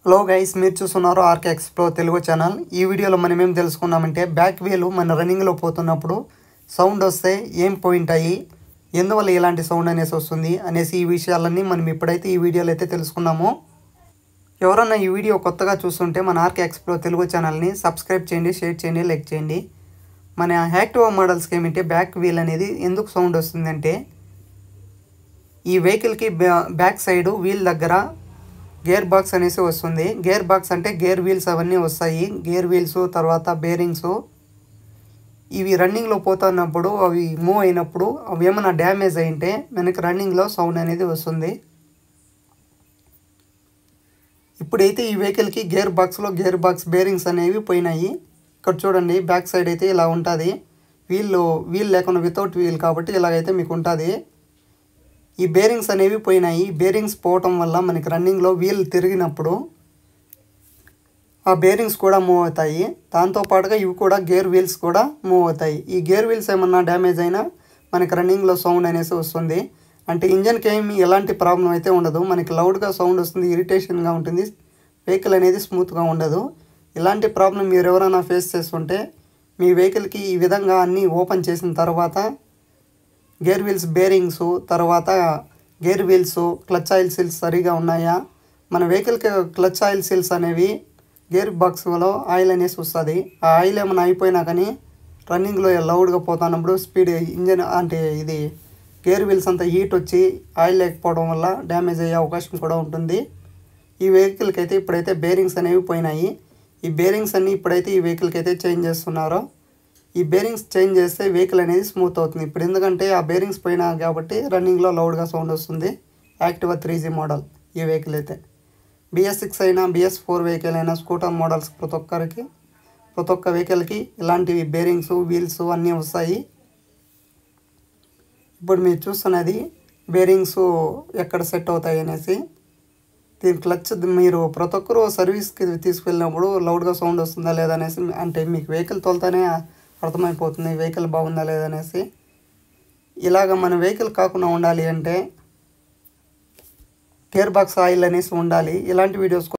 Hello guys, మీరు చూస్తున్నారు RK explore Telugu channel. ఈ వీడియోలో మనం ఏం తెలుసుకున్నామంటే బ్యాక్ వీల్ మన రన్నింగ్లో పోతున్నప్పుడు సౌండ్ వస్తే ఏం పోయింటాయి, ఎందువల్ల ఇలాంటి సౌండ్ అనేసి వస్తుంది అనేసి ఈ విషయాలన్నీ మనం ఇప్పుడైతే ఈ వీడియోలో అయితే తెలుసుకున్నాము. ఎవరన్నా ఈ వీడియో కొత్తగా చూస్తుంటే మన ఆర్కే ఎక్స్ప్లోర్ తెలుగు ఛానల్ని సబ్స్క్రైబ్ చేయండి, షేర్ చేయండి, లైక్ చేయండి. మన యాక్టివా మోడల్స్కి ఏమంటే బ్యాక్ వీల్ అనేది ఎందుకు సౌండ్ వస్తుందంటే ఈ వెహికల్కి బ్యాక్ సైడ్ వీల్ దగ్గర గేర్ బాక్స్ అనేసి వస్తుంది. గేర్ బాక్స్ అంటే గేర్ వీల్స్ అవన్నీ వస్తాయి. గేర్ వీల్స్ తర్వాత బేరింగ్స్ ఇవి రన్నింగ్లో పోతున్నప్పుడు అవి మూవ్ అయినప్పుడు అవి ఏమైనా డ్యామేజ్ అయింటే మనకి రన్నింగ్లో సౌండ్ అనేది వస్తుంది. ఇప్పుడైతే ఈ వెహికల్కి గేర్ బాక్స్ బేరింగ్స్ అనేవి పోయినాయి. ఇక్కడ చూడండి, బ్యాక్ సైడ్ అయితే ఇలా ఉంటుంది. వీల్ లేకుండా వితౌట్ వీల్ కాబట్టి ఇలాగైతే మీకు ఉంటుంది. ఈ బేరింగ్స్ అనేవి పోయినాయి. బేరింగ్స్ పోవటం వల్ల మనకి రన్నింగ్లో వీల్ తిరిగినప్పుడు ఆ బేరింగ్స్ కూడా మూవ్ అవుతాయి. దాంతోపాటుగా ఇవి కూడా గేర్ వీల్స్ కూడా మూవ్ అవుతాయి. ఈ గేర్ వీల్స్ ఏమన్నా డ్యామేజ్ అయినా మనకి రన్నింగ్లో సౌండ్ అనేసి వస్తుంది. అంటే ఇంజన్కి ఏమి ఎలాంటి ప్రాబ్లం అయితే ఉండదు. మనకి లౌడ్గా సౌండ్ వస్తుంది, ఇరిటేషన్గా ఉంటుంది, వెహికల్ అనేది స్మూత్గా ఉండదు. ఇలాంటి ప్రాబ్లం మీరు ఎవరైనా ఫేస్ చేస్తుంటే మీ వెహికల్కి ఈ విధంగా అన్నీ ఓపెన్ చేసిన తర్వాత గేర్ వీల్స్ బేరింగ్స్ తర్వాత gear wheels clutch oil seals సరిగా ఉన్నాయా, మన వెహికల్కి క్లచ్ ఆయిల్ సీల్స్ అనేవి గేర్ బాక్స్లో ఆయిల్ అనేసి వస్తుంది. ఆ ఆయిల్ ఏమైనా అయిపోయినా కానీ రన్నింగ్లో లౌడ్గా పోతున్నప్పుడు స్పీడ్ ఇంజన్ అంటే ఇది గేర్ వీల్స్ అంతా హీట్ వచ్చి ఆయిల్ లేకపోవడం వల్ల డ్యామేజ్ అయ్యే అవకాశం కూడా ఉంటుంది. ఈ వెహికల్కి అయితే ఇప్పుడైతే బేరింగ్స్ అనేవి పోయినాయి. ఈ బేరింగ్స్ అన్నీ ఇప్పుడైతే ఈ వెహికల్కి అయితే చేంజ్ చేస్తున్నారు. ఈ బేరింగ్స్ చేంజ్ చేస్తే వెహికల్ అనేది స్మూత్ అవుతుంది. ఇప్పుడు ఎందుకంటే ఆ బేరింగ్స్ పోయినా కాబట్టి రన్నింగ్లో లౌడ్గా సౌండ్ వస్తుంది. యాక్టివా 3G మోడల్ ఈ వెహికల్ అయితే BS6 అయినా BS4 వెహికల్ అయినా స్కూటర్ మోడల్స్ ప్రతి ఒక్క వెహికల్కి ఇలాంటివి బేరింగ్స్ వీల్స్ అన్నీ వస్తాయి. ఇప్పుడు మీరు చూస్తున్నది బేరింగ్స్ ఎక్కడ సెట్ అవుతాయి అనేసి. దీని క్లచ్ మీరు ప్రతి ఒక్కరు సర్వీస్కి తీసుకెళ్ళినప్పుడు లౌడ్గా సౌండ్ వస్తుందా లేదా అనేసి, అంటే మీకు వెహికల్ తోలుతానే అర్థమైపోతుంది వెహికల్ బాగుందా లేదనేసి. ఇలాగ మన వెహికల్ కాకుండా ఉండాలి అంటే గేర్ బాక్స్ ఆయిల్ అనేసి ఉండాలి. ఇలాంటి వీడియోస్